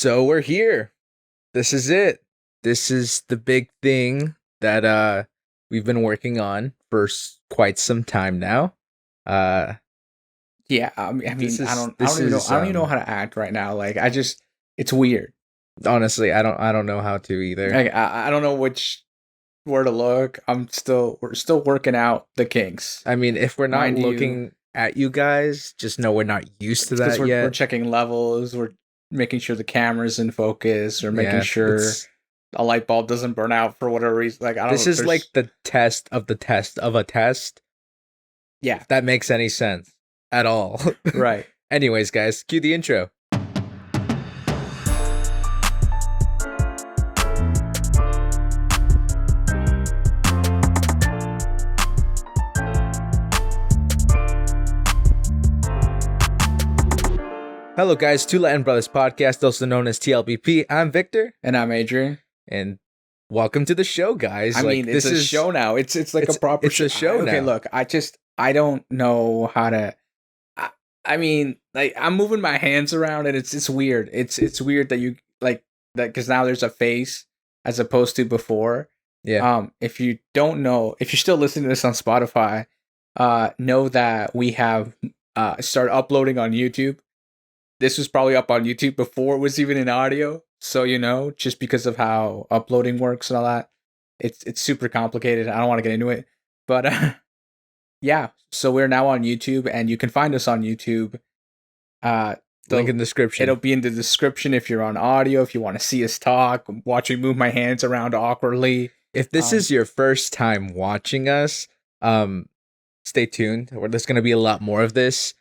So we're here. This is it. This is the big thing that we've been working on for quite some time now. Uh Yeah, I mean, this is I this don't even know, is I don't even know how to act right now. Like, it's weird. honestly, I don't know how to either. Like, I don't know where to look. We're still working out the kinks. I mean, if we're not Mind you, looking at you guys, just know we're not used to it's because that we're yet. checking levels. We're making sure the camera's in focus. We're making Yeah, sure it's a light bulb doesn't burn out for whatever reason. Like, I don't this know. is like the test of the test of a test. Yeah, If that makes any sense at all. right. Anyways, guys, cue the intro. Hello, guys. Two Latin Brothers podcast, also known as T.L.B.P. I'm Victor, And I'm Adrian. and welcome to the show, guys. I mean, it's a show now. It's like a proper it's a show Okay, now. look, I don't know how to. I mean, like, I'm moving my hands around, and it's weird. It's weird that you like that because now there's a face as opposed to before. Yeah, If you don't know, if you're still listening to this on Spotify, know that we have started uploading on YouTube. This was probably up on YouTube before it was even in audio. So, just because of how uploading works and all that, it's super complicated. I don't want to get into it, but yeah. So we're now on YouTube, and you can find us on YouTube. link in the description. It'll be in the description if you're on audio. If you want to see us talk, watch me move my hands around awkwardly. If this is your first time watching us, stay tuned. There's going to be a lot more of this.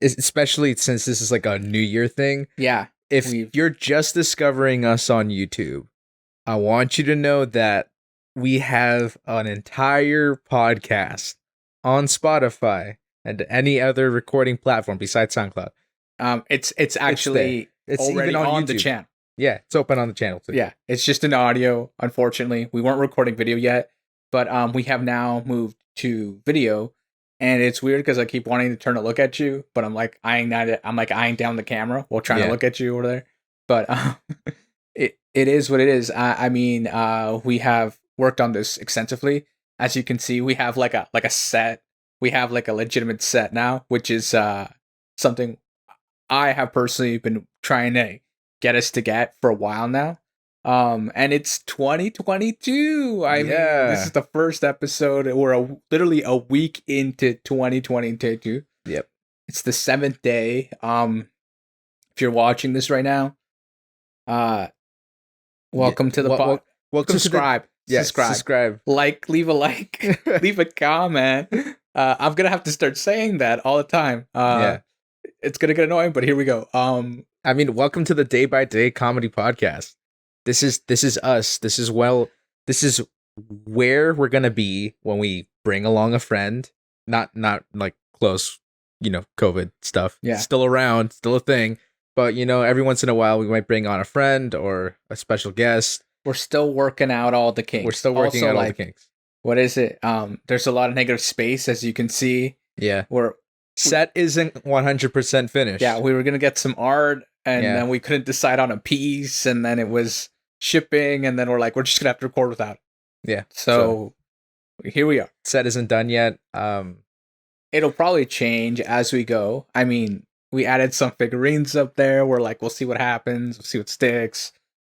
Especially since this is like a New Year thing. Yeah. If you're just discovering us on YouTube, I want you to know that we have an entire podcast on Spotify and any other recording platform besides SoundCloud. It's actually it's already even on YouTube. the channel. Yeah, it's open on the channel too. Yeah, it's just an audio. Unfortunately, we weren't recording video yet, but we have now moved to video, and it's weird because I keep wanting to turn to look at you, but I'm like eyeing down the camera while trying to look at you over there. But it is what it is. I mean, we have worked on this extensively. As you can see, we have like a set. We have like a legitimate set now, which is something I have personally been trying to get us to get for a while now. And it's 2022. I mean, this is the first episode. We're literally a week into 2022. Yep. It's the 7th day. If you're watching this right now, welcome to the pod. Welcome subscribe. To subscribe. Leave a like. Leave a comment. I'm gonna have to start saying that all the time. Yeah. It's gonna get annoying, but here we go. I mean, welcome to the Day by Day Comedy Podcast. This is us. This is where we're gonna be when we bring along a friend. Not like close, COVID stuff. Yeah. Still around, still a thing. But every once in a while we might bring on a friend or a special guest. We're still working out all the kinks. We're still working out all the kinks. What is it? There's a lot of negative space, as you can see. Yeah. Set isn't 100% finished. Yeah, we were gonna get some art, and then we couldn't decide on a piece, and then it was shipping, and then we're just gonna have to record without it. Yeah. So here we are. Set isn't done yet. It'll probably change as we go. I mean, we added some figurines up there. We're we'll see what happens. We'll see what sticks.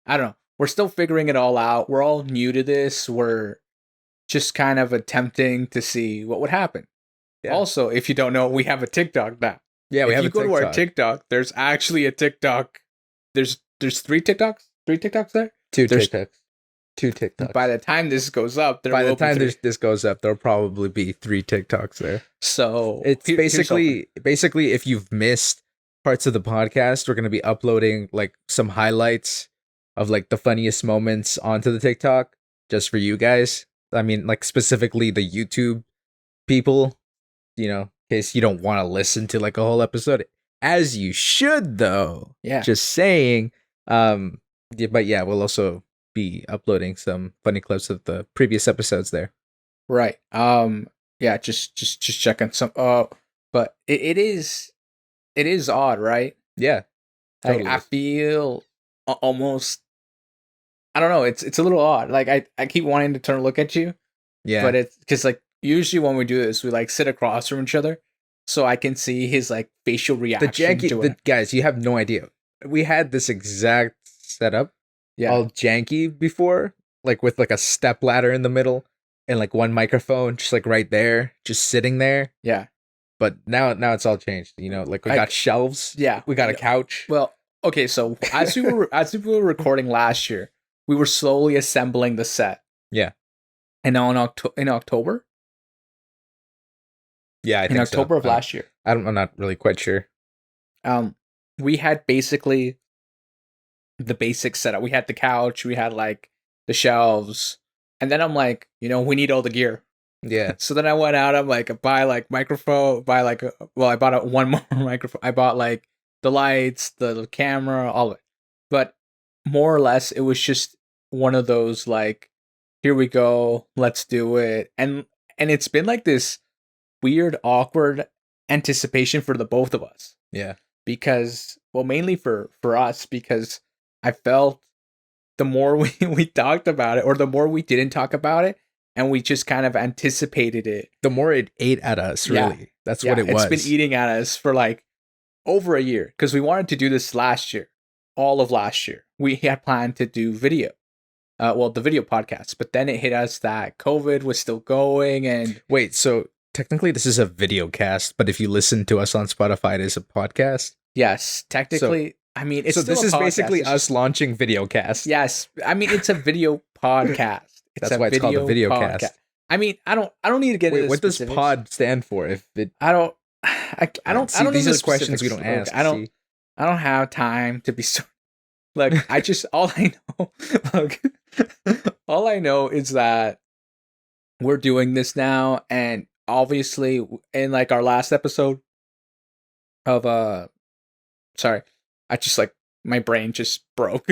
I don't know. We're still figuring it all out. We're all new to this. We're just kind of attempting to see what would happen. Yeah. Also, if you don't know, we have a TikTok now. Yeah, we have a TikTok. If you go to our TikTok, there's actually a TikTok. There's 3 TikToks? 3 TikToks there? 2 TikToks. 2 TikToks. By the time this goes up, this goes up, there'll probably be 3 TikToks there. So it's basically if you've missed parts of the podcast, we're gonna be uploading like some highlights of like the funniest moments onto the TikTok just for you guys. I mean, like specifically the YouTube people. In case you don't want to listen to like a whole episode, as you should though. Yeah. Just saying. But yeah, we'll also be uploading some funny clips of the previous episodes there. Right. Yeah. Just checking some. But it is odd, right? Yeah. Like I Totally. feel almost, I don't know, it's a little odd. Like I keep wanting to turn and look at you, Yeah. but it's because like usually when we do this, we like sit across from each other, so I can see his like facial The reaction janky to the it. guys, you have no idea. We had this exact setup Yeah, all janky before, like with like a step ladder in the middle and like one microphone just like right there, just sitting there. yeah. But now it's all changed. You know, like we got Like shelves, yeah. we got a couch. Well, okay. So as we were recording last year, we were slowly assembling the set, Yeah. and now in October, Yeah, I in think so. October of last year, I'm not really quite sure. um, we had basically the basic setup. We had the couch, we had like the shelves, and then I'm like, we need all the gear. Yeah. So then I went out. I'm like, buy like microphone, buy like, well, I bought one more microphone. I bought like the lights, the camera, all of it. But more or less, it was just one of those like, here we go, let's do it, and it's been like this weird, awkward anticipation for the both of us Yeah. because, well, mainly for us because I felt the more we talked about it, or the more we didn't talk about it, and we just kind of anticipated it. The more it ate at us, Yeah. really. That's Yeah, what it it's was. been eating at us for like over a year because we wanted to do this last year, all of last year. We had planned to do video, well, the video podcast, but then it hit us that COVID was still going, and Wait, so technically this is a video cast, but if you listen to us on Spotify, it is a podcast. yes, technically, I mean, it's So still this a is podcast. basically It's us just- launching video cast. Yes, I mean it's a video podcast. It's That's why it's called a video podcast. cast. I mean, I don't need to get Wait, into what does specifics. pod stand for? If it I don't. I don't. See, I don't. these know are the the questions we specifics. don't ask. I don't. See? I don't have time to be so. Like I just all I know. Like all I know is that we're doing this now, and obviously in like our last episode of sorry, I just like my brain just broke.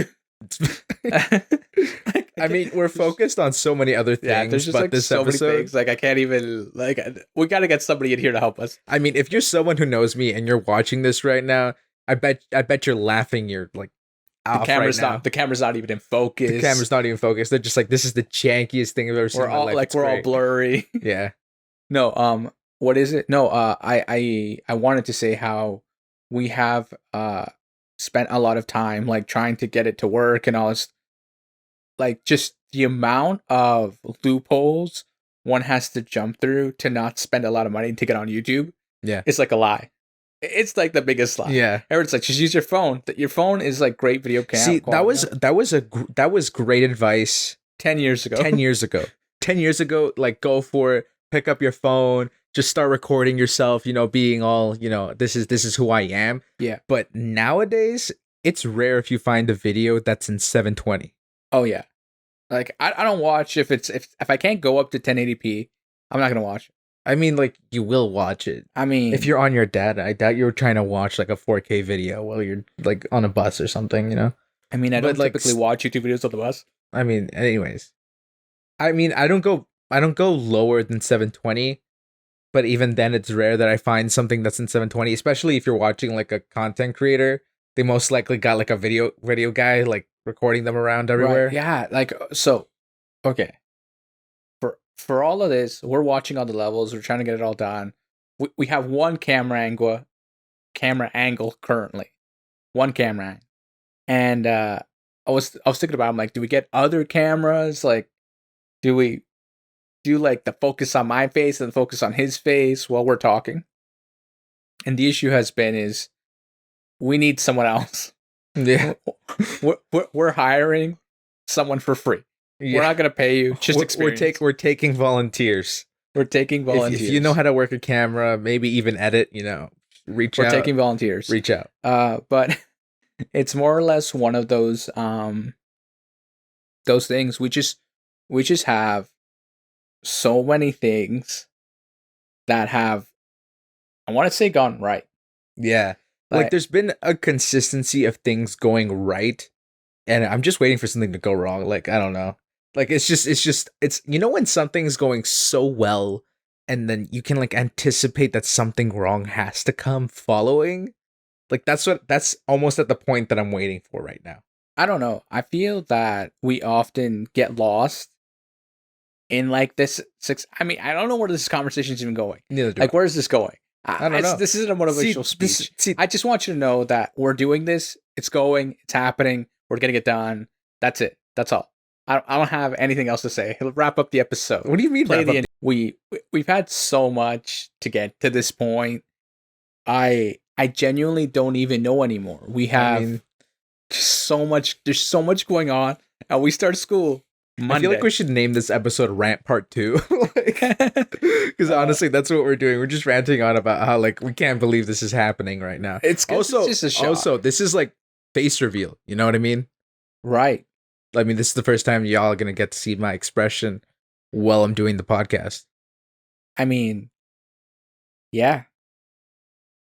Like, I mean, we're focused on so many other things, yeah, there's just but like this so episode, many things. Like I can't even like. We got to get somebody in here to help us. I mean, if you're someone who knows me and you're watching this right now, I bet you're laughing. You're like, The off camera's right now. not. The camera's not even in focus. The camera's not even focused. They're just like, this is the jankiest thing I've ever seen We're in my all life. like It's we're all great. blurry. Yeah. No, what is it? No, I wanted to say how we have spent a lot of time like trying to get it to work and all this, like just the amount of loopholes one has to jump through to not spend a lot of money to get on YouTube. Yeah. It's like a lie. It's like the biggest lie. Yeah. Everyone's like, just use your phone. Your phone is like great video camera. See, that was great advice 10 years ago. 10 years ago. 10 years ago, like go for it, pick up your phone, just start recording yourself, being all, this is who I am. Yeah. But nowadays, it's rare if you find a video that's in 720. Oh yeah. Like I don't watch if I can't go up to 1080p, I'm not gonna watch it. I mean, like, you will watch it. I mean, If you're on your data, I doubt you're trying to watch like a 4K video while you're like on a bus or something, I mean, I but, don't like, typically watch YouTube videos on the bus. I mean, anyways. I mean, I don't go lower than 720, but even then it's rare that I find something that's in 720, especially if you're watching like a content creator. They most likely got like a video guy like recording them around everywhere. Right. Yeah, like so. Okay. For all of this, we're watching all the levels. We're trying to get it all done. We have one camera angle currently, one camera angle, and I was thinking about. I'm like, do we get other cameras? Like, do we do like the focus on my face and the focus on his face while we're talking? And the issue has been is we need someone else. Yeah. We're hiring someone for free. Yeah. We're not gonna pay you. Just experience. We're taking volunteers. We're taking volunteers. If you know how to work a camera, maybe even edit, reach we're out. taking volunteers. Reach out. But it's more or less one of those things. We just have so many things that have, I want to say, gone right. Yeah. Like there's been a consistency of things going right, and I'm just waiting for something to go wrong. Like, I don't know. Like it's when something's going so well and then you can like anticipate that something wrong has to come following. Like that's almost at the point that I'm waiting for right now. I don't know. I feel that we often get lost in like this six. I mean, I don't know where this conversation is even going. Neither do Like, where is this going? I don't know. This isn't a motivational speech. See, I just want you to know that we're doing this. It's going. It's happening. We're getting it done. That's it. That's all. I don't have anything else to say. He'll wrap up the episode. what do you mean? Play Wrap the up? we've had so much to get to this point. I genuinely don't even know anymore. We have so much. There's so much going on, and we start school Monday. I feel like we should name this episode "Rant Part 2," because honestly, that's what we're doing. We're just ranting on about how like we can't believe this is happening right now. It's just a shock. Also, this is like face reveal. You know what I mean? Right. I mean, this is the first time y'all are gonna get to see my expression while I'm doing the podcast. I mean, yeah.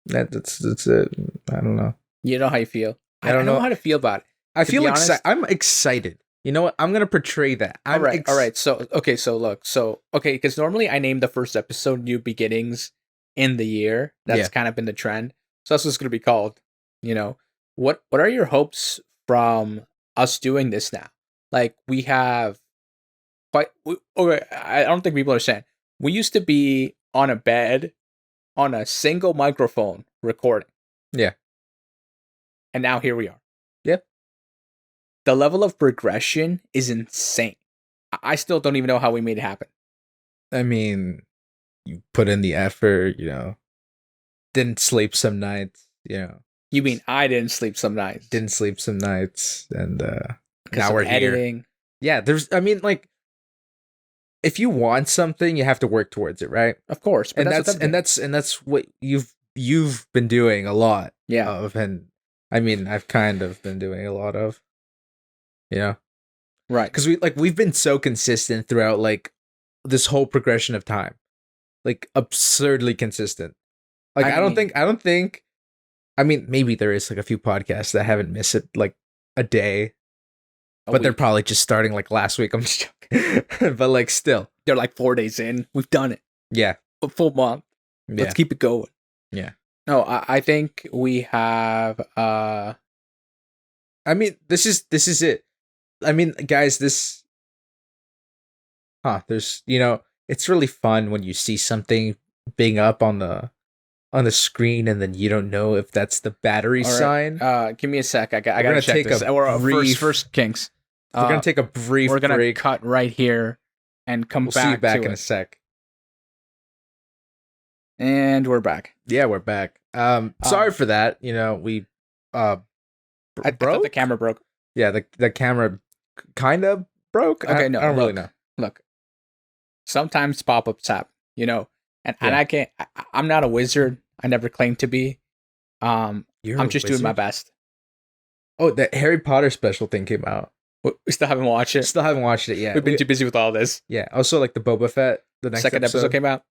That's it. I don't know. You know how you feel. I don't know how to feel about it. I To feel be excited. honest- I'm excited. You know what? I'm gonna portray that. All right. So look. Because normally I name the first episode "New Beginnings" in the year. That's kind of been the trend. So that's what it's gonna be called. You know, what are your hopes from us doing this now? Like we have okay, I don't think people understand. We used to be on a bed on a single microphone recording. Yeah. And now here we are. Yep. The level of progression is insane. I still don't even know how we made it happen. I mean, you put in the effort. You know, didn't sleep some nights. You know, You mean I didn't sleep some nights? didn't sleep some nights, and Because now of we're here. editing. Yeah, I mean, like, if you want something, you have to work towards it, right? Of course. But And that's what you've been doing a lot yeah. of, and I mean, I've kind of been doing a lot of, you know, Right. because we've been so consistent throughout like this whole progression of time, like absurdly consistent. Like I don't think. I mean, maybe there is like a few podcasts that haven't missed it like a day. But they're probably just starting like last week. I'm just joking. But like still. They're like 4 days in. We've done it. Yeah. A full month. Yeah. Let's keep it going. Yeah. No, I think we have I mean, this is it. I mean, guys, there's it's really fun when you see something being up on the screen and then you don't know if that's the battery sign. Give me a sec. I gotta check this. First kinks. We're gonna take a brief We're gonna break. cut right here and come We'll back. see you back to in it. a sec. And we're back. Yeah, we're back. Sorry for that. You know, we I thought the camera broke. Yeah, the camera kind of broke. Okay, no, I don't really know. Look, sometimes pop-ups happen, and I can't. I'm not a wizard. I never claimed to be. I'm just doing my best. Oh, the Harry Potter special thing came out. We still haven't watched it. Still haven't watched it yet. We've been too busy with all this. Yeah. Also, like the Boba Fett, the next second episode came out.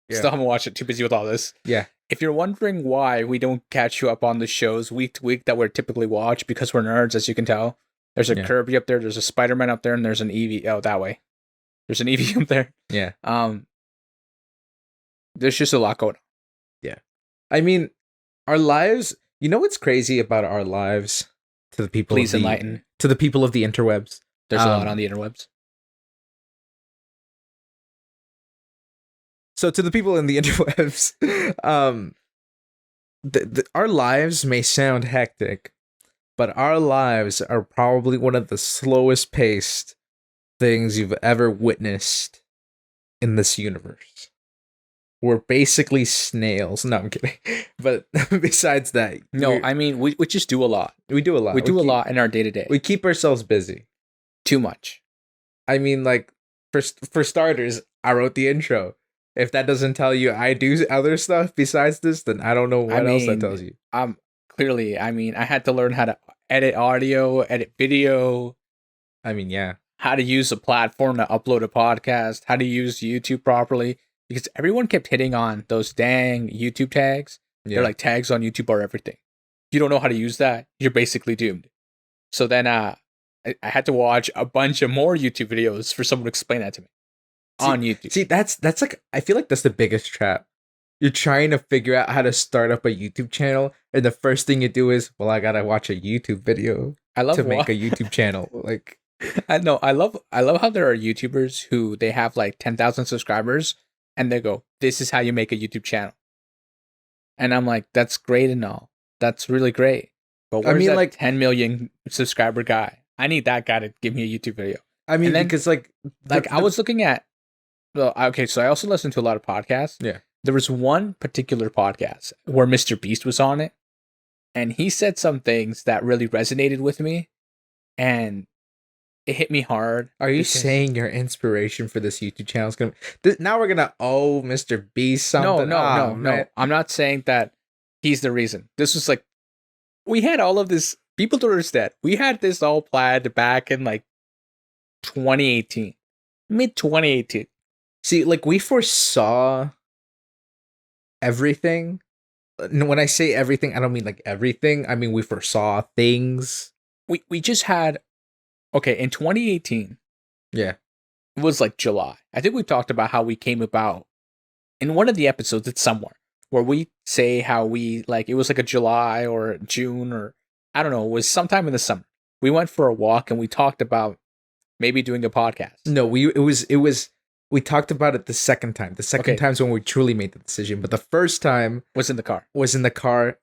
Yeah. Still haven't watched it. Too busy with all this. Yeah. If you're wondering why we don't catch you up on the shows week to week that we're typically watch, because we're nerds, as you can tell. There's a Kirby up there. There's a Spider-Man up there, and there's an Eevee. Oh, that way. There's an Eevee up there. Yeah. There's just a lot going on. Yeah. I mean, our lives. You know what's crazy about our lives? To the people, please enlighten. To the people of the interwebs. There's a lot on the interwebs. So to the people in the interwebs, our lives may sound hectic, but our lives are probably one of the slowest paced things you've ever witnessed in this universe. We're basically snails. No, I'm kidding. But besides that, no, I mean we just do a lot. We do a lot. We do a lot in our day to day. We keep ourselves busy. Too much. I mean, like for starters, I wrote the intro. If that doesn't tell you I do other stuff besides this, then I don't know what else that tells you. Clearly, I mean, I had to learn how to edit audio, edit video. I mean, yeah. How to use a platform to upload a podcast, how to use YouTube properly. Because everyone kept hitting on those dang YouTube tags. Yeah. They're like, tags on YouTube are everything. If you don't know how to use that, you're basically doomed. So then I had to watch a bunch of more YouTube videos for someone to explain that to me. On YouTube. See, that's like, I feel like that's the biggest trap. you're trying to figure out how to start up a YouTube channel, and the first thing you do is, well, I gotta watch a YouTube video I love to make a YouTube channel. Like, I know. I love how there are YouTubers who they have like 10,000 subscribers and they go, "This is how you make a YouTube channel." And I'm like, "That's great and all. That's really great." But I where's mean, that like, 10 million subscriber guy? I need that guy to give me a YouTube video. I mean, And then, because like, I was looking at, well, okay, so I also listen to a lot of podcasts. Yeah. There was one particular podcast where Mr. Beast was on it, and he said some things that really resonated with me, and it hit me hard. Are you because- saying your inspiration for this YouTube channel is gonna? Now we're gonna owe Mr. Beast something? No. I'm not saying that he's the reason. This was like, we had all of this. People don't understand. We had this all planned back in like 2018, mid 2018. See, like, we foresaw everything. When I say everything, I don't mean like everything. I mean, we foresaw things. We just had, okay, in 2018, Yeah. it was like July. I think we talked about how we came about in one of the episodes. It's somewhere where we say how we, like, it was like a July or June, or I don't know, it was sometime in the summer. We went for a walk and we talked about maybe doing a podcast. No, we talked about it the second time. The second Okay. time's when we truly made the decision. But the first time Was in the car. was in the car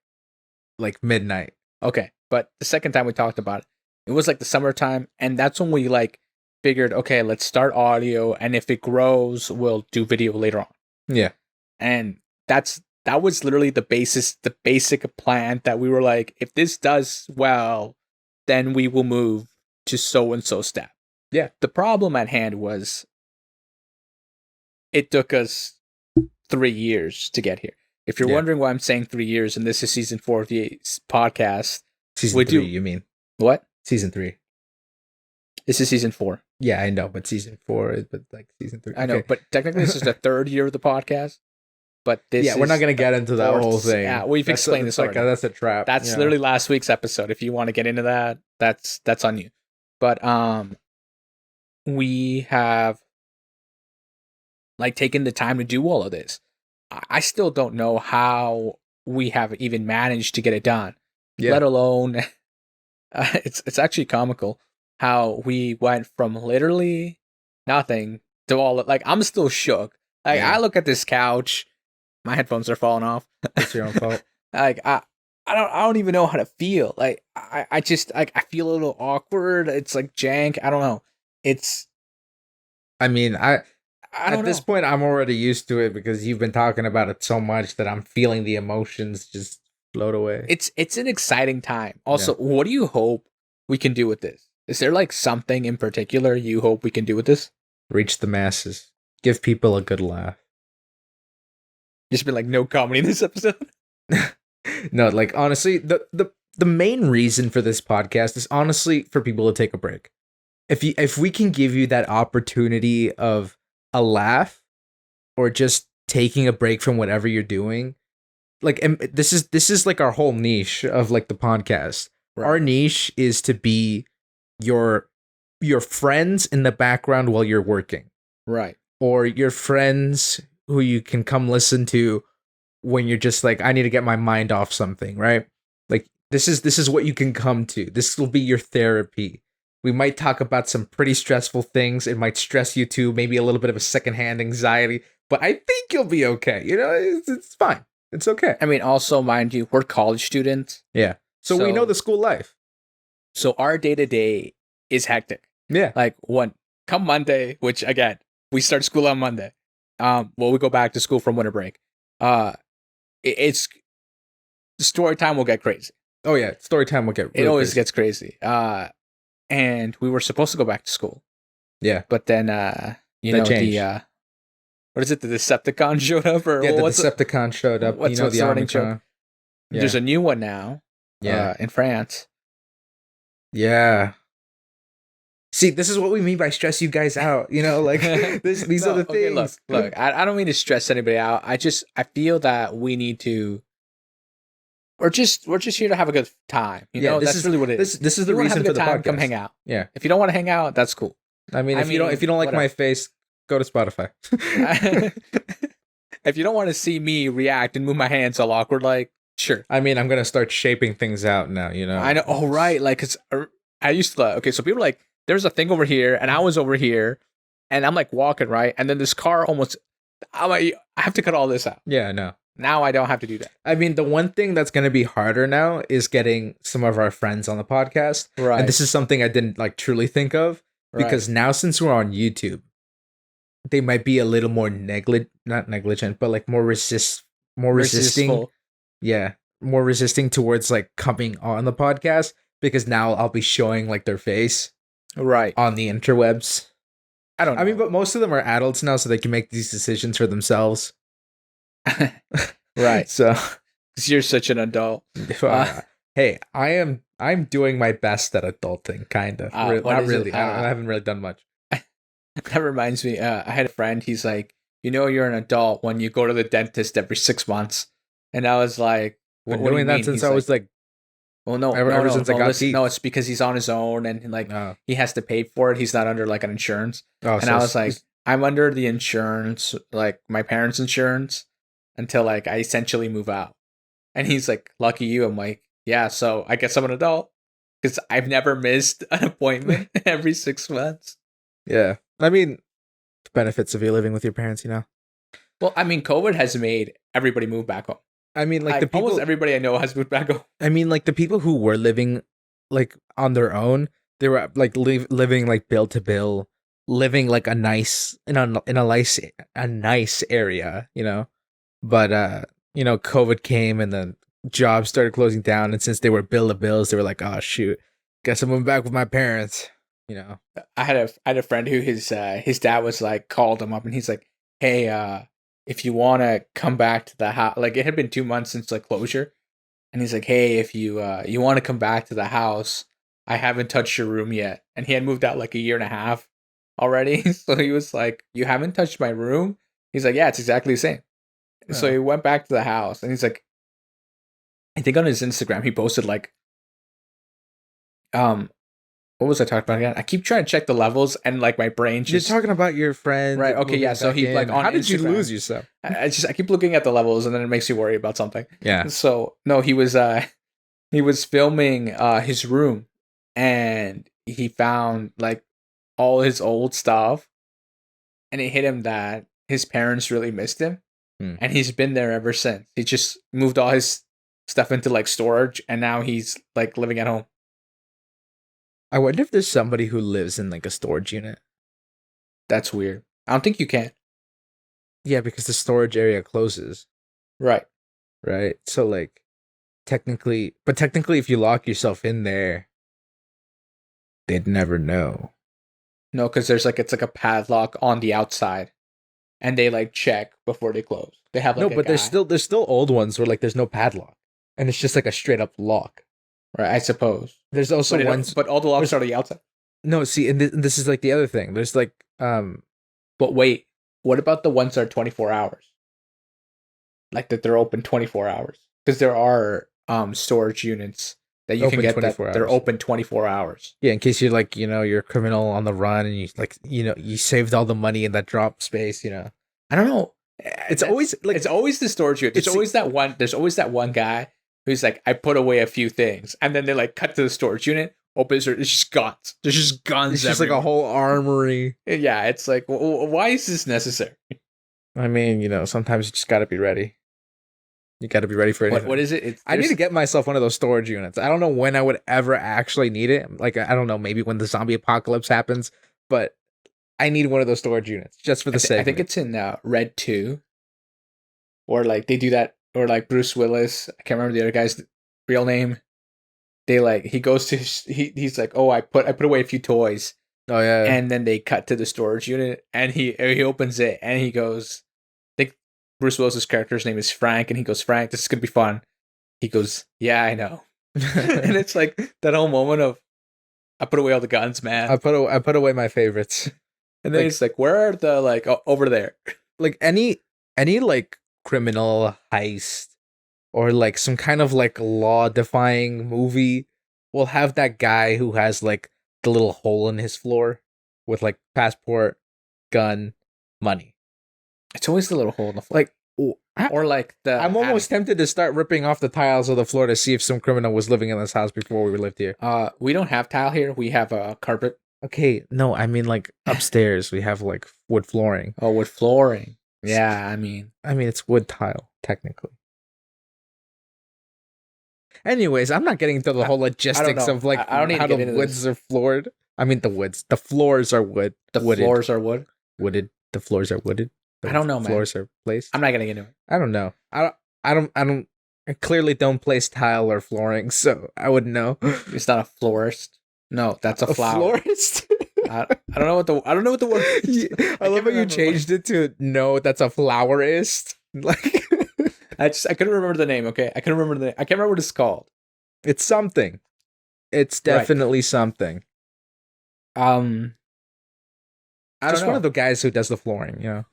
like midnight. Okay. But the second time we talked about it, it was like the summertime. And that's when we like figured, okay, let's start audio. And if it grows, we'll do video later on. Yeah. And that was literally the basic plan that we were like, if this does well, then we will move to so and so step. Yeah. The problem at hand was it took us 3 years to get here. If you're Yeah. wondering why I'm saying 3 years and this is season 4 of the podcast, Season We 3, do- you mean? what? Season 3. This is season 4. Yeah, I know, but season 4, but like season 3. I know, Okay. but technically this is the third year of the podcast. But this Yeah, we're not is gonna get into that fourth- whole thing. Yeah, we've explained this like already. that's a trap. That's yeah. literally last week's episode. If you want to get into that, that's on you. But we have like taken the time to do all of this. I still don't know how we have even managed to get it done. Yeah. Let alone it's actually comical how we went from literally nothing to all, like, I'm still shook. Like, Yeah. I look at this couch, my headphones are falling off. It's your own fault. Like, I don't even know how to feel. Like, I just, like, I feel a little awkward. It's like jank. I don't know. It's, I mean, I don't at this know. point, I'm already used to it because you've been talking about it so much that I'm feeling the emotions just float away. It's an exciting time. Also, what do you hope we can do with this? Is there like something in particular you hope we can do with this? Reach the masses. Give people a good laugh. Just be like, no comedy in this episode. No, like, honestly, the main reason for this podcast is honestly for people to take a break. If we can give you that opportunity of a laugh or just taking a break from whatever you're doing, like, and this is like our whole niche of like the podcast. Right. Our niche is to be your friends in the background while you're working, Right. or your friends who you can come listen to when you're just like, I need to get my mind off something, right? Like, this is what you can come to. This will be your therapy. We might talk about some pretty stressful things. It might stress you too, maybe a little bit of a secondhand anxiety, but I think you'll be okay. You know, it's fine. It's okay. I mean, also, mind you, we're college students. Yeah. So we know the school life. So our day-to-day is hectic. Yeah. Like, come Monday, which, again, we start school on Monday. We go back to school from winter break. It's story time will get crazy. Oh yeah, story time will get. It always gets crazy. And we were supposed to go back to school. Yeah. But then, you know, changed. the what is it? The Decepticon showed up, or Yeah, the what's it? Decepticon showed up. what's You know, the the running Omicron. Yeah. There's a new one now. Yeah. In France. Yeah. See, this is what we mean by stress you guys out. You know, like these are the Okay, things. look. I don't mean to stress anybody out. I feel that we need to. We're just here to have a good time. You know, that's really what it is. This is the If you wanna reason have a for good the time, podcast. come hang out. Yeah. If you don't want to hang out, that's cool. I mean, if you don't like whatever. my face, go to Spotify. if you don't want to see me react and move my hands all awkward, like, sure. I mean, I'm gonna start shaping things out now. I know. Oh, right. Like, cause I used to. Okay, so people are like, there's a thing over here, and I was over here, and I'm like walking right, and then this car almost. I'm like, I have to cut all this out. Yeah, no. Now I don't have to do that. I mean, the one thing that's gonna be harder now is getting some of our friends on the podcast. Right. And this is something I didn't like truly think of because now since we're on YouTube, they might be a little more not negligent, but like more resisting. Resistful. Yeah, more resisting towards like coming on the podcast because now I'll be showing like their face right on the interwebs. I don't know. I mean, but most of them are adults now, so they can make these decisions for themselves. Right. So, because you're such an adult. Hey, I'm doing my best at adulting, kind of. Not really. I haven't really done much. That reminds me. I had a friend. He's like, you're an adult when you go to the dentist every 6 months, and I was like, been doing that since I was like. Well, no, ever since I got teeth. No, it's because he's on his own and like he has to pay for it. He's not under like an insurance. Oh, and so I was like, I'm under the insurance, like my parents' insurance, until like I essentially move out. And he's like, lucky you. I'm like, yeah. So I guess I'm an adult because I've never missed an appointment every 6 months. Yeah, I mean, the benefits of you living with your parents, Well, I mean, COVID has made everybody move back home. I mean, like the people, almost everybody I know has moved back home. I mean, like the people who were living like on their own, they were like living like bill to bill, living like a nice in a nice area, But COVID came and then jobs started closing down, and since they were bill to bills, they were like, oh shoot, guess I'm moving back with my parents. I had a friend who his dad was like called him up and he's like, hey, if you want to come back to the house, like it had been 2 months since like closure, and he's like, hey, if you want to come back to the house, I haven't touched your room yet, and he had moved out like a year and a half already, so he was like, you haven't touched my room? He's like, yeah, it's exactly the same. Yeah. So he went back to the house, and he's like, I think on his Instagram he posted like, what was I talking about again? I keep trying to check the levels and like my brain just... You're talking about your friend. Right, okay, yeah. So he like on How did Instagram, you lose yourself? I keep looking at the levels and then it makes you worry about something. Yeah. So no, he was filming his room and he found like all his old stuff and it hit him that his parents really missed him. And he's been there ever since. He just moved all his stuff into like storage and now he's like living at home. I wonder if there's somebody who lives in like a storage unit. That's weird. I don't think you can. Yeah, because the storage area closes. Right. Right. So like technically if you lock yourself in there, they'd never know. No, because it's like a padlock on the outside. And they like check before they close. They have like there's still old ones where like there's no padlock. And it's just like a straight up lock. Right, I suppose. There's also ones, but all the locks are on the outside. No, see, and this is like the other thing. There's like, But wait, what about the ones that are 24 hours? Like that they're open 24 hours? Because there are storage units that you can get that they're open 24 hours. Yeah, in case you're like, you're a criminal on the run and you like, you saved all the money in that drop space. I don't know. It's always the storage unit. There's always that one guy who's like, I put away a few things, and then they like cut to the storage unit, opens it, it's just guns. There's just guns. It's just like a whole armory. Yeah, it's like, why is this necessary? I mean, sometimes you just got to be ready. You got to be ready for anything. What is it? I need to get myself one of those storage units. I don't know when I would ever actually need it. Like, I don't know, maybe when the zombie apocalypse happens, but I need one of those storage units just for the sake. I think it's in Red 2, or like they do that. Or like Bruce Willis, I can't remember the other guy's real name. They like he goes to he's like, oh, I put away a few toys. Oh yeah. And then they cut to the storage unit, and he opens it, and he goes, I think Bruce Willis's character's name is Frank, and he goes, Frank, this is gonna be fun. He goes, yeah, I know. And it's like that whole moment of, I put away all the guns, man. I put away my favorites. And then it's like, where are the like over there? Like any like criminal heist or like some kind of like law defying movie will have that guy who has like the little hole in his floor with like passport, gun, money. It's always the little hole in the floor. Like Or like the I'm almost attic. tempted to start ripping off the tiles of the floor to see if some criminal was living in this house before we lived here. We don't have tile here. We have a carpet. Okay, no, I mean like upstairs we have like wood flooring. Oh, wood flooring. Yeah, I mean it's wood tile technically. Anyways, I'm not getting into the whole logistics know. of like I don't need to how get the into woods this. are floored. I mean the floors are wood. The wooded. floors are wood. Wooded. The floors are wooded. The I don't know, man. Floors are placed. I'm not gonna get into it. I don't know. I clearly don't place tile or flooring, so I wouldn't know. It's not a florist. No, that's a flower. Florist? I don't know what the word is. I love how you changed it to no, that's a flowerist. Like I couldn't remember the name, okay? I couldn't remember the name. I can't remember what it's called. It's something. It's definitely something. I don't Just know. one of the guys who does the flooring, you know.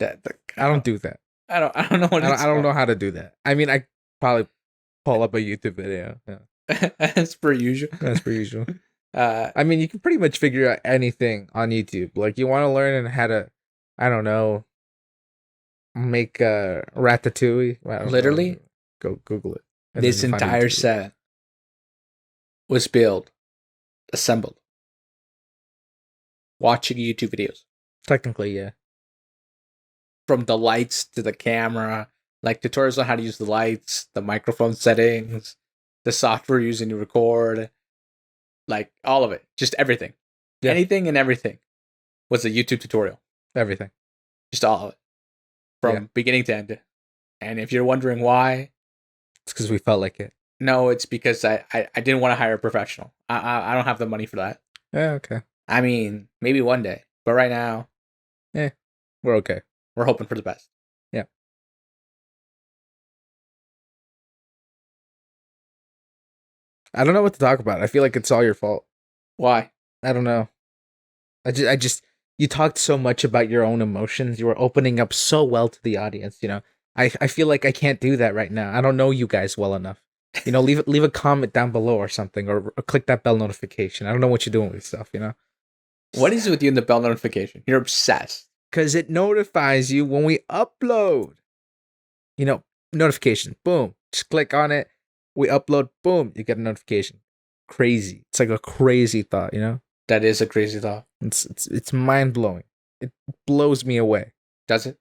I don't do that. I don't know what I don't know how to do that. I mean, I probably pull up a YouTube video. Yeah. As per usual. As per usual. I mean, you can pretty much figure out anything on YouTube. Like, you want to learn how to, I don't know, make a ratatouille. Literally, go Google it. This entire set was built, assembled, watching YouTube videos. Technically, yeah. From the lights to the camera, like tutorials on how to use the lights, the microphone settings, the software using to record, like all of it, just everything. Yeah. Anything and everything was a YouTube tutorial. Everything. Just all of it. From beginning to end. And if you're wondering why, it's because we felt like it. No, it's because I didn't want to hire a professional. I don't have the money for that. Yeah, okay. I mean, maybe one day. But right now, we're okay. We're hoping for the best. Yeah. I don't know what to talk about. I feel like it's all your fault. Why? I don't know. I just you talked so much about your own emotions. You were opening up so well to the audience, you know. I feel like I can't do that right now. I don't know you guys well enough. You know, leave a comment down below or something, or click that bell notification. I don't know what you're doing with stuff, you know. What is it with you in the bell notification? You're obsessed. Because it notifies you when we upload. You know, notification. Boom. Just click on it. We upload. Boom. You get a notification. Crazy. It's like a crazy thought, you know? That is a crazy thought. It's mind-blowing. It blows me away. Does it?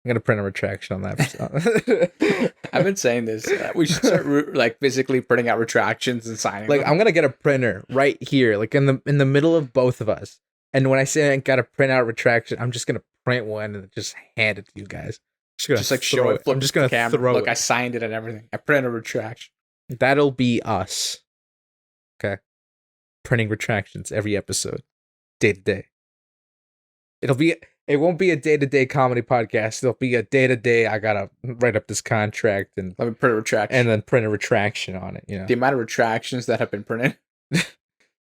I'm gonna print a retraction on that. I've been saying this. We should start like physically printing out retractions and signing. Like them. I'm gonna get a printer right here, like in the middle of both of us. And when I say I gotta print out retraction, I'm just gonna print one and just hand it to you guys. Just like show it. I'm just gonna throw Look, it. I signed it and everything. I printed a retraction. That'll be us. Okay. Printing retractions every episode, day to day. It won't be a day-to-day comedy podcast. It'll be a day-to-day, I gotta write up this contract and let me print a retraction. And then print a retraction on it, you know. The amount of retractions that have been printed.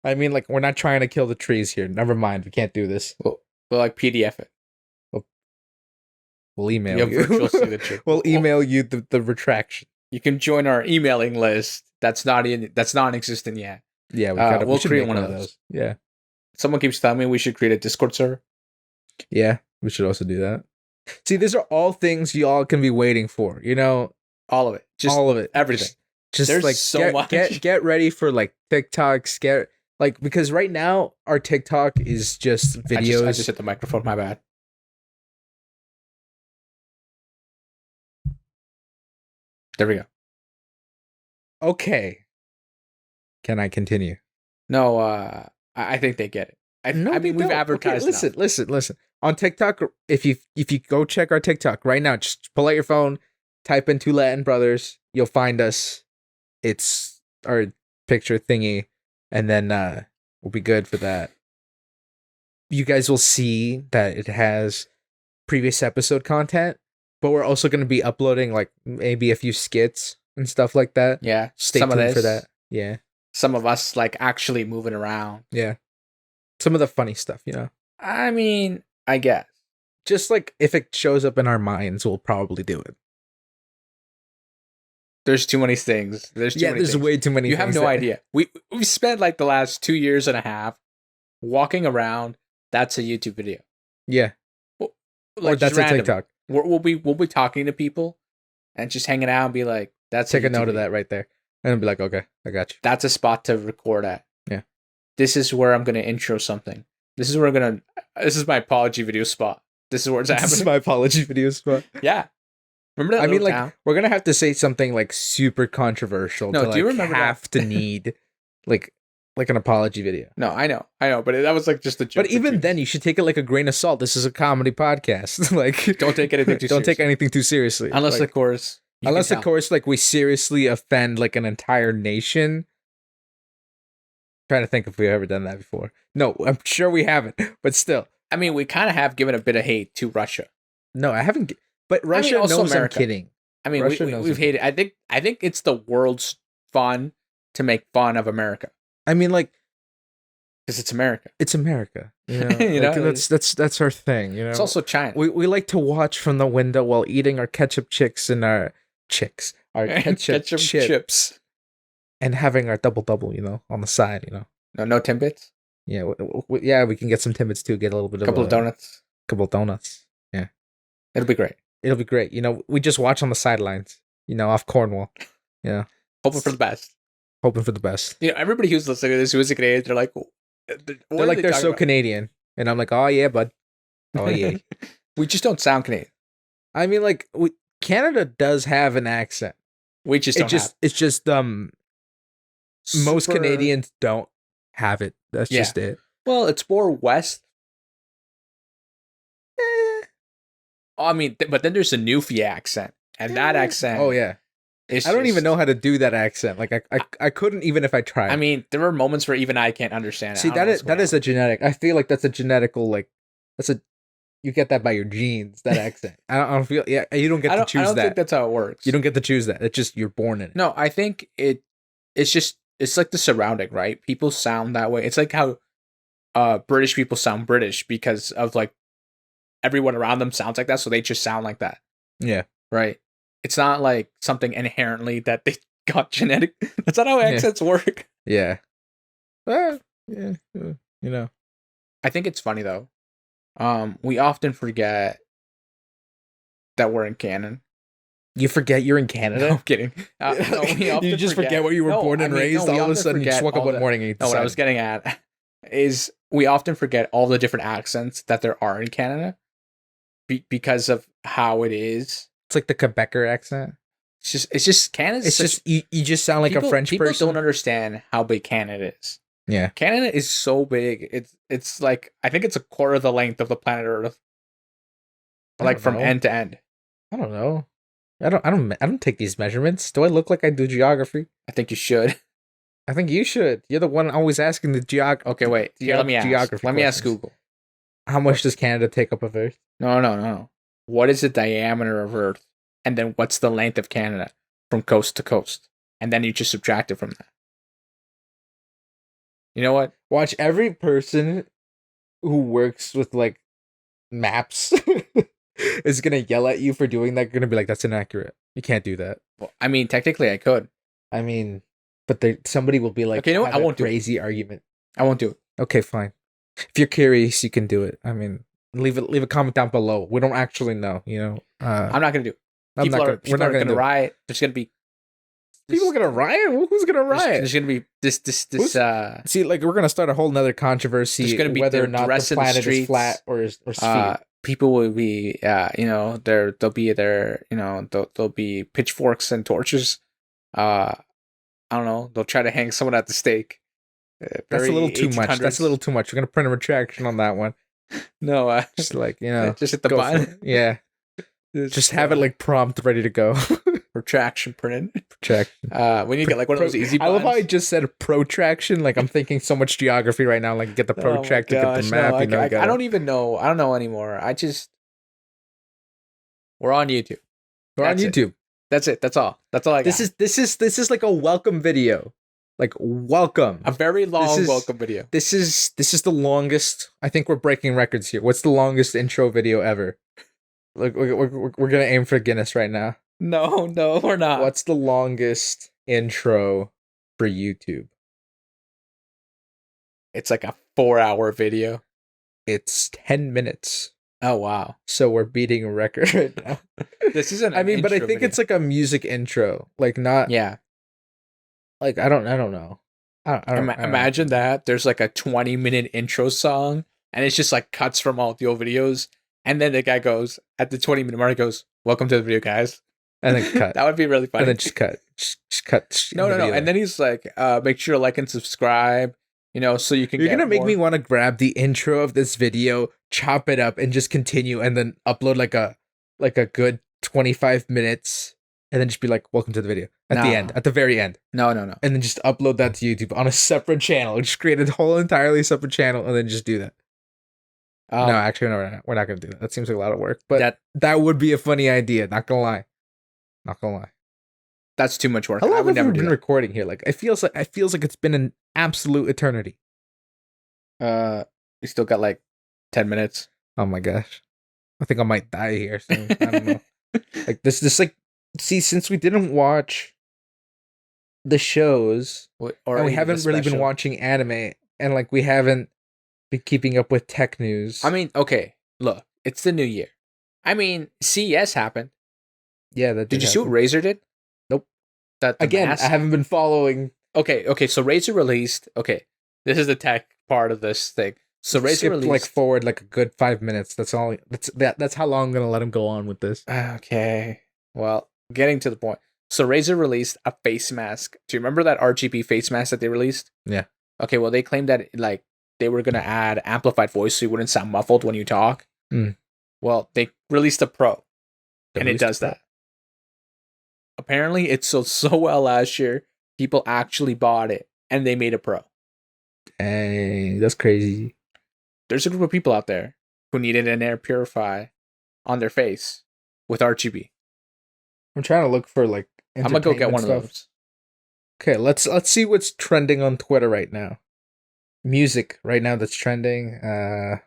I mean, like, we're not trying to kill the trees here. Never mind, we can't do this. We'll like PDF it. We'll email you. Virtual signature. We'll email you the retraction. You can join our emailing list. That's non-existent yet. Yeah, we'll create one of those. Yeah. Someone keeps telling me we should create a Discord server. Yeah, we should also do that. See, these are all things y'all can be waiting for, you know? All of it. Just all of it. Everything. Just There's like so much. Get ready for like TikToks, because right now our TikTok is just videos. I just hit the microphone, my bad. There we go. Okay. Can I continue? No, I think they get it. I mean, we've advertised. Okay, listen. On TikTok, if you go check our TikTok right now, just pull out your phone, type in 2 Latin Brothers, you'll find us. It's our picture thingy, and then we'll be good for that. You guys will see that it has previous episode content, but we're also going to be uploading like maybe a few skits and stuff like that. Yeah, stay tuned for that. Yeah, some of us like actually moving around. Yeah. Some of the funny stuff, you know. I mean, I guess. Just like if it shows up in our minds, we'll probably do it. There's too many things. There's way too many things. You have no idea. We spent like the last 2 years and a half walking around. That's a YouTube video. Yeah. Like, or that's a TikTok. we'll be talking to people and just hanging out and be like, that's Take a YouTube note of video. that right there, and be like, okay, I got you. That's a spot to record at. Yeah. This is where I'm gonna intro something. This is my apology video spot. This is where it's happening. This is my apology video spot. Yeah. Remember that? I mean, little like, town? we're gonna have to say something like super controversial No, to do like you remember that? have to need like an apology video. No, I know, but that was like just a joke. But even then, you should take it like a grain of salt. This is a comedy podcast. Like, don't take anything too don't take seriously. anything too seriously. Unless like, of course, unless of course, like we seriously offend like an entire nation. Trying to think if we've ever done that before. No, I'm sure we haven't. But still, I mean, we kind of have given a bit of hate to Russia. no, I haven't. But Russia also knows America. I'm kidding. I mean, Russia we've knows hated. I think it's the world's fun to make fun of America I mean, like, because it's America. it's America. You know, You like, know, that's our thing. You know, It's also China. we like to watch from the window while eating our ketchup chicks and our ketchup chips and having our double, you know, on the side. You know, No Timbits. yeah, yeah, we can get some Timbits too. Get a little bit A couple of donuts. couple of donuts. Yeah, It'll be great. it'll be great. You know, we just watch on the sidelines. You know, off Cornwall. Yeah, Hoping for the best. hoping for the best. You know, everybody who's listening to this who is a Canadian, they're like, They're like, they're so Canadian, and I'm like, oh yeah, bud, oh yeah. We just don't sound Canadian. I mean, like, Canada does have an accent. We just don't have. It's just most Super- Canadians don't have it. That's Yeah. just it. Well, it's more west. Eh. I mean, but then there's a Newfie accent, and that accent. Oh yeah. is I don't even just- know how to do that accent. Like I couldn't even if I tried. I mean, there are moments where even I can't understand it. see, that is a genetic. I feel like that's a genetical, like, you get that by your genes, that accent. I don't feel, yeah, you don't get to I choose don't that. think that's how it works. You don't get to choose that. It's just, you're born in it. No, I think it's like the surrounding, right? People sound that way. It's like how British people sound British because of like everyone around them sounds like that, so they just sound like that, Yeah. right? It's not like something inherently that they got genetic. That's not how accents work. Yeah. Well, yeah. You know. I think it's funny though. We often forget that we're in canon. You forget you're in No, Canada? I'm kidding. No, we often You just forget where you were born and raised. we All of a often sudden, you just forget woke up all one the- morning and you No, what I decided. was getting at is we often forget all the different accents that there are in Canada because of how it is. It's like the Quebecer accent. It's just Canada. It's just you just sound like a French people person. don't understand how big Canada is. Yeah. Canada is so big. It's like I think it's a quarter of the length of the planet Earth. I Like don't from know. end to end. I don't know. I don't take these measurements. Do I look like I do geography? I think you should. I think you should. You're the one always asking the geography. Okay, wait. Here, let me ask. geography Let me ask questions. Google. How much does Canada take up of Earth? No. What is the diameter of Earth? And then what's the length of Canada from coast to coast? And then you just subtract it from that. You know what? Watch, every person who works with like maps is gonna yell at you for doing that. You're gonna be like, "That's inaccurate. You can't do that." Well, I mean, technically, I could. I mean, but somebody will be like, Okay, you know what? have I a won't do it. crazy argument. I won't do it. Okay, fine. If you're curious, you can do it. I mean, leave a comment down below. We don't actually know, you know. I'm not gonna do it. I'm People not are, gonna, we're not gonna gonna do it. riot. There's gonna be People are gonna riot. Who's gonna riot? There's gonna be this. Who's- See, like, we're gonna start a whole nother controversy There's gonna be whether the or not the dress in the planet is streets. flat or sphere. People will be, there'll be pitchforks and torches. I don't know. They'll try to hang someone at the stake. That's a little too much. 1800s. That's a little too much. We're gonna print a retraction on that one. No, Just like, you know, just hit the go for button. it. Yeah, just have it like prompt ready to go. retraction printed. Retraction. We need to get like one of those easy I love how I buttons. just said protraction. Like, I'm thinking so much geography right now. Like, get the Oh my protractor, get gosh, the map. no, you know, I don't even know. I don't know anymore. We're on YouTube. We're on That's it. YouTube. That's it. That's all. That's all I got. This is like a welcome video. Like, welcome. a very long is- welcome video. This is the longest. I think we're breaking records here. What's the longest intro video ever? Like, we're gonna aim for Guinness right now. No, we're not. What's the longest intro for YouTube? It's like a 4-hour video. It's 10 minutes. Oh wow. So we're beating a record right now. This isn't I an mean, but I intro think video. it's like a music intro, like not Yeah. like I don't know. I don't Imagine know. that. There's like a 20-minute intro song, and it's just like cuts from all the old videos. And then the guy goes, at the 20-minute mark, he goes, "Welcome to the video, guys." And then cut. That would be really And funny. then just cut. Just cut. Just No, end the no, no. video And there. then he's like, make sure to like and subscribe, so you can You're get gonna make more. me want to grab the intro of this video, chop it up, and just continue, and then upload like a good 25 minutes, and then just be like, "Welcome to the video" at the end, No. at the very end, No, no, no. and then just upload that to YouTube on a separate channel. Just create a whole entirely separate channel, and then just do that. No, actually, no, we're not gonna do that. That seems like a lot of work, but that would be a funny idea. Not gonna lie. Not gonna lie. That's too much work. How long I would have never we do been that. recording here? Like, it feels like it's been an absolute eternity. You still got like 10 minutes. Oh my gosh. I think I might die here soon. I don't know. Like this like see, since we didn't watch the shows Or and we even haven't the really been special. watching anime and like we haven't been keeping up with tech news. I mean, okay, look, it's the new year. I mean, CES happened. yeah, that Did you see what happen. Razer did? Nope. That the Again, mask? I haven't been following. Okay. So Razer released. Okay, this is the tech part of this thing. So Razer Skipped released. like forward like a good 5 minutes. That's all. That's how long I'm gonna let him go on with this. Okay. Well, getting to the point. So Razer released a face mask. Do you remember that RGB face mask that they released? Yeah. Okay. Well, they claimed that like they were gonna add amplified voice so you wouldn't sound muffled when you talk. Mm. Well, they released a Pro, They and it released a does Pro. that. Apparently, it sold so well last year. People actually bought it, and they made a Pro. Dang, that's crazy. There's a group of people out there who needed an air purify on their face with RGB. I'm trying to look for like. I'm gonna go get one stuff. of those. Okay, let's see what's trending on Twitter right now. Music right now that's trending.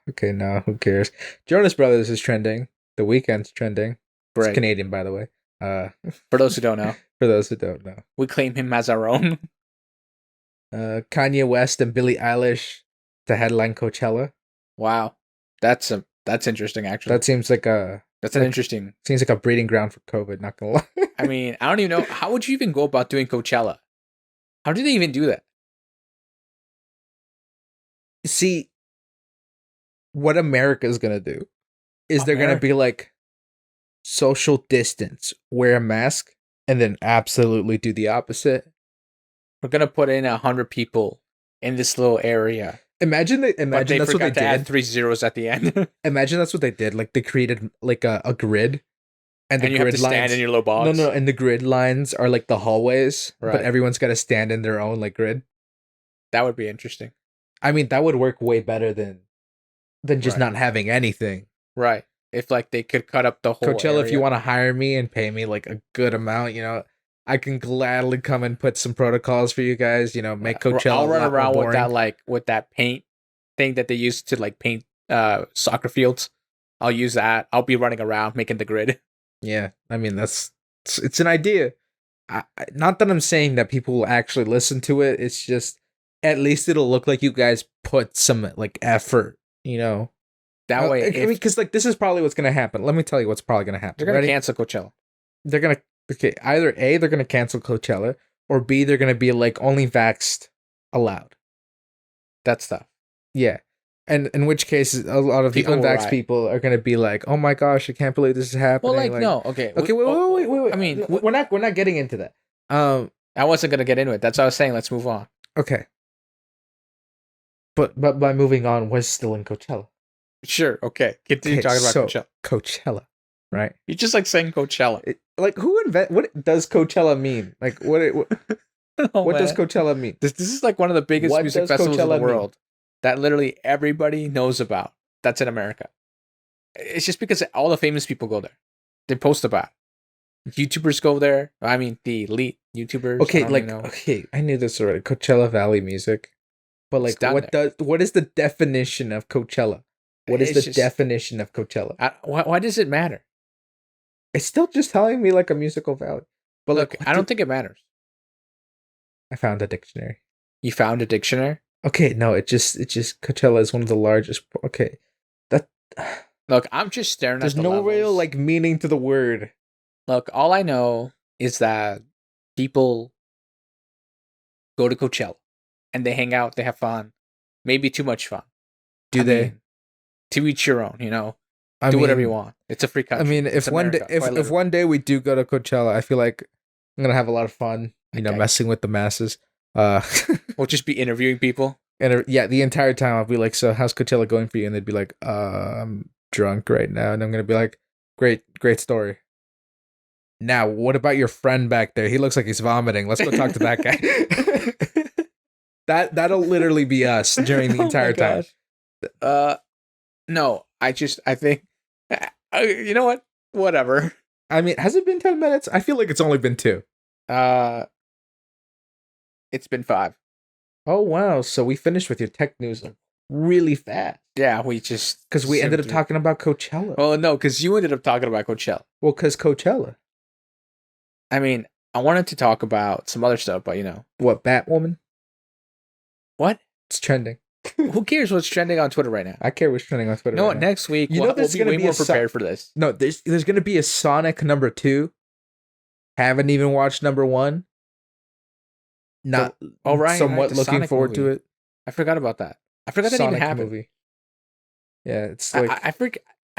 Okay, no, who cares? Jonas Brothers is trending. The Weeknd's trending. It's Great. Canadian, by the way. For those who don't know, For those who don't know, we claim him as our own. Kanye West and Billie Eilish to headline Coachella. Wow, that's interesting. Actually, That seems like a interesting. seems like a breeding ground for COVID. Not gonna lie. I mean, I don't even know how would you even go about doing Coachella. How do they even do that? See, what America's gonna do is they're gonna be like social distance, wear a mask, and then absolutely do the opposite. We're gonna put in 100 people in this little area. Imagine But they that's what they forgot to add did. 3 zeros at the end. Imagine that's what they did. Like they created like a grid, and the and you have grid to lines. stand in your little box. No, and the grid lines are like the hallways, but Right. everyone's got to stand in their own like grid. That would be interesting. I mean, that would work way better than just Right. not having anything. Right. If like they could cut up the whole Coachella, if you area. want to hire me and pay me like a good amount, I can gladly come and put some protocols for you guys. Make Coachella. I'll run a lot more around with that boring. with that paint thing that they use to like paint soccer fields. I'll use that. I'll be running around making the grid. Yeah, I mean it's an idea. Not that I'm saying that people will actually listen to it. It's just at least it'll look like you guys put some like effort. That way, I mean, because like this is probably what's gonna happen. Let me tell you what's probably gonna happen. they're gonna Ready? cancel Coachella. They're gonna either A, they're gonna cancel Coachella, or B, they're gonna be like only vaxxed allowed. That stuff. Yeah. And in which case, a lot of People the will unvaxxed riot. people are gonna be like, "Oh my gosh, I can't believe this is happening." Well, like no, okay, Okay, wait. I mean, we're not getting into that. I wasn't gonna get into it. That's what I was saying. Let's move on. Okay. But by moving on, we're still in Coachella. Sure. Okay. Continue Okay, talking about so, Coachella. Coachella, right? You just like saying Coachella. Like what does Coachella mean? Like what Oh, what does man. Coachella mean? This is like one of the biggest What music does festivals in Coachella the mean? world that literally everybody knows about. That's in America. It's just because all the famous people go there. They post about it. YouTubers go there. I mean, the elite YouTubers. Okay, I don't like even know. okay, I knew this already. Coachella Valley music. But It's like down what is the definition of Coachella? What is It's the just- definition of Coachella? Why does it matter? It's still just telling me like a musical valley. But Look, like I don't think it matters. I found a dictionary. You found a dictionary? Okay, no, it just Coachella is one of the largest. Okay, that Look, I'm just staring There's at the no real levels. like meaning to the word. Look, all I know is that people go to Coachella and they hang out, they have fun, maybe too much fun. Do I they? mean, to each your own, I do mean, whatever you want. It's a free I country. mean, It's if one day, America, quite if literally. one day we do go to Coachella, I feel like I'm gonna have a lot of fun. Okay. Messing with the masses. We'll just be interviewing people. And yeah, the entire time I'll be like, "So how's Coachella going for you?" And they'd be like, I'm drunk right now," and I'm gonna be like, "Great story." Now, what about your friend back there? He looks like he's vomiting. Let's go talk to that guy. That'll literally be us during the entire time. No, I think, you know what? Whatever. I mean, has it been 10 minutes? I feel like it's only been 2. It's been 5. Oh, wow. So we finished with your tech news really fast. Yeah, we just... Because we ended up talking about Coachella. Well, no, because you ended up talking about Coachella. Well, because Coachella. I mean, I wanted to talk about some other stuff, but What, Batwoman? What? It's trending. Who cares what's trending on Twitter right now? I care what's trending on Twitter. No, right now. next week we'll be way more prepared for this. No, there's going to be a Sonic number 2. Haven't even watched number 1. Not somewhat looking Sonic forward movie. to it. I forgot about that. I forgot that Sonic even happened. movie. Yeah, it's like I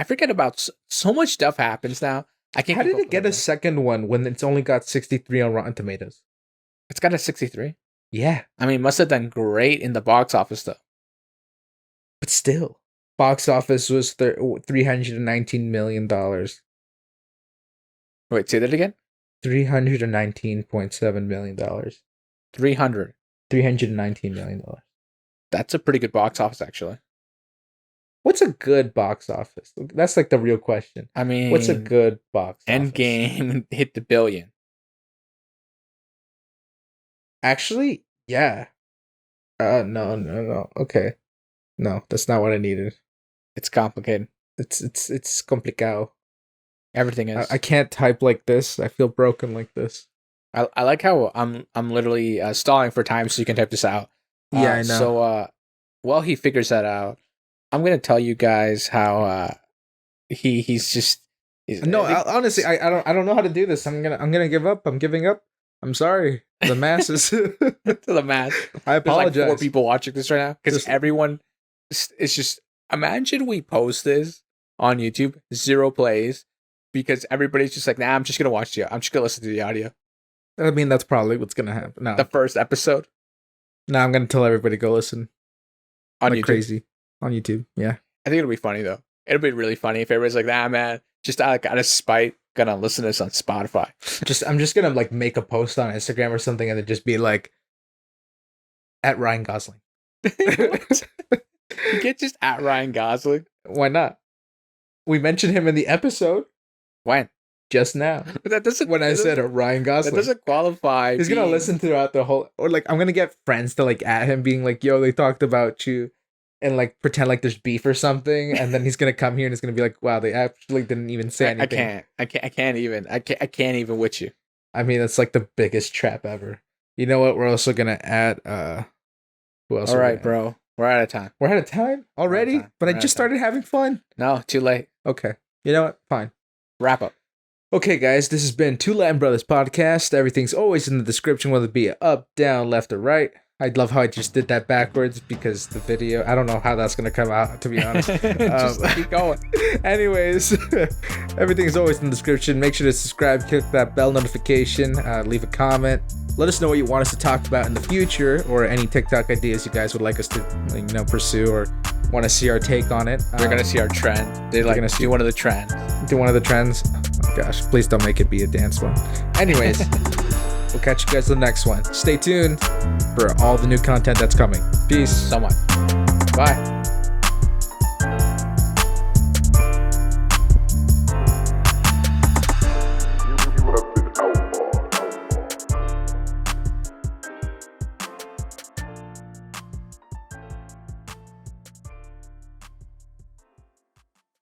forget about so much stuff happens now. I can't. How did it get a second one when it's only got 63 on Rotten Tomatoes? It's got a 63. Yeah, I mean, must have done great in the box office though. but still, box office was $319 million. Wait, say that again. $319.7 million. 300. $319 million. That's a pretty good box office, actually. What's a good box office? That's like the real question. I mean, what's a good box office? Endgame hit the billion. Actually, yeah. No. Okay. No, that's not what I needed. It's complicated. It's complicado. Everything is. I can't type like this. I feel broken like this. I like how I'm literally stalling for time so you can type this out. Yeah, I know. So while he figures that out, I'm gonna tell you guys how he's no. Honestly, I don't know how to do this. I'm gonna give up. I'm giving up. I'm sorry, the masses. To the mass. I apologize. There's like 4 people watching this right now because everyone. It's just imagine we post this on YouTube, 0 plays, because everybody's just like, nah, I'm just gonna watch the. I'm just gonna listen to the audio. I mean, that's probably what's gonna happen. No, the first episode. No, I'm gonna tell everybody go listen on like YouTube. Crazy on YouTube. Yeah, I think it'll be funny though. It'll be really funny if everybody's like, nah, man, just out of spite, gonna listen to this on Spotify. I'm just gonna like make a post on Instagram or something, and then just be like, at Ryan Gosling. You get just at Ryan Gosling. Why not? We mentioned him in the episode. When? Just now. But that doesn't. When I said Ryan Gosling. That doesn't qualify. He's gonna listen throughout the whole, or like I'm gonna get friends to like at him, being like, "Yo, they talked about you," and like pretend like there's beef or something, and then he's gonna come here and it's gonna be like, "Wow, they actually didn't even say anything." I can't even with you. I mean, it's like the biggest trap ever. You know what? We're also gonna add. Who else? All right, bro. We're out of time. We're out of time already, but I just started having fun. No, too late. Okay. You know what? Fine. Wrap up. Okay, guys, this has been Two Latin Brothers Podcast. Everything's always in the description, whether it be up, down, left, or right. I love how I just did that backwards because the video, I don't know how that's going to come out, to be honest. Just keep going. Anyways, everything is always in the description. Make sure to subscribe, click that bell notification, leave a comment. Let us know what you want us to talk about in the future, or any TikTok ideas you guys would like us to pursue, or want to see our take on it. We're going to see our trend. They're going to do one of the trends. Do one of the trends? Oh, gosh, please don't make it be a dance one. Anyways. We'll catch you guys in the next one. Stay tuned for all the new content that's coming. Peace. So much. Bye.